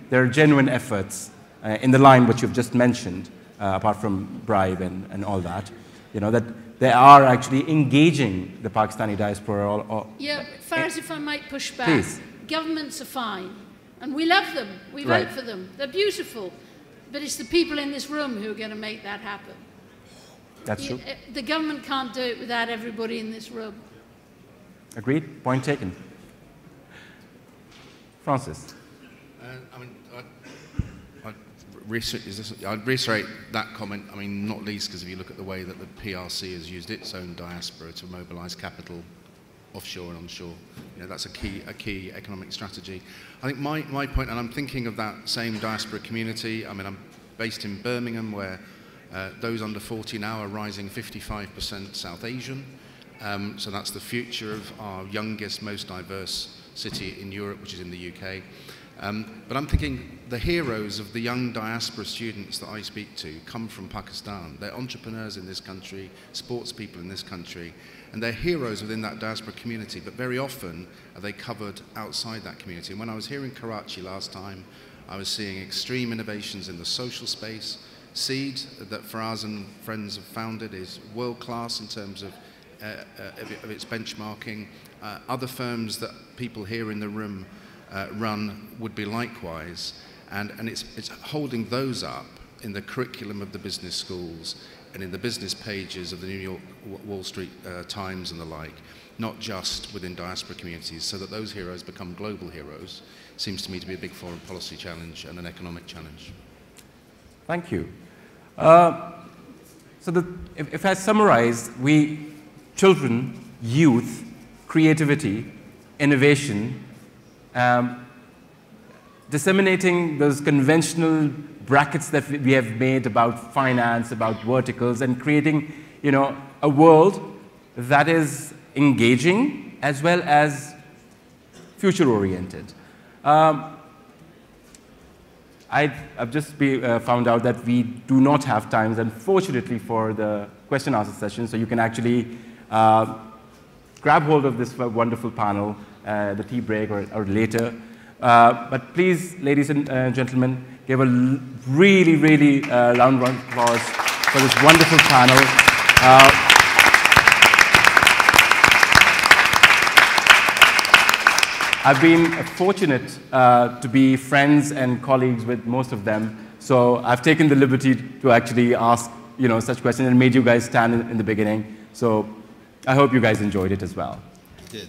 there are genuine efforts in the line which you've just mentioned, apart from bribe and all that, you know, that they are actually engaging the Pakistani diaspora. Yeah, Faraz, if I might push back. Please. Governments are fine, and we love them. We vote for them. They're beautiful. But it's the people in this room who are going to make that happen. That's true. The government can't do it without everybody in this room. Agreed. Point taken. Francis. I'd reiterate that comment, I mean, not least because if you look at the way that the PRC has used its own diaspora to mobilize capital offshore and onshore, you know, that's a key economic strategy. I think my point, and I'm thinking of that same diaspora community, I mean, I'm based in Birmingham where those under 40 now are rising 55% South Asian. So that's the future of our youngest, most diverse city in Europe, which is in the UK. But I'm thinking the heroes of the young diaspora students that I speak to come from Pakistan. They're entrepreneurs in this country, sports people in this country, and they're heroes within that diaspora community, but very often are they covered outside that community. And when I was here in Karachi last time, I was seeing extreme innovations in the social space. INSEAD, that Faraz and friends have founded, is world-class in terms of its benchmarking. Other firms that people here in the room run would be likewise, and it's holding those up in the curriculum of the business schools and in the business pages of the New York Wall Street Times and the like, not just within diaspora communities, so that those heroes become global heroes, seems to me to be a big foreign policy challenge and an economic challenge. Thank you. So if I summarize, children, youth, creativity, innovation, disseminating those conventional brackets that we have made about finance, about verticals, and creating, you know, a world that is engaging as well as future-oriented. I've just found out that we do not have time, unfortunately, for the question-answer session, so you can actually grab hold of this wonderful panel, the tea break or later. But please, ladies and gentlemen, give a really, really round of applause for this wonderful panel. I've been fortunate to be friends and colleagues with most of them, so I've taken the liberty to actually ask, you know, such questions and made you guys stand in the beginning. So I hope you guys enjoyed it as well. You did.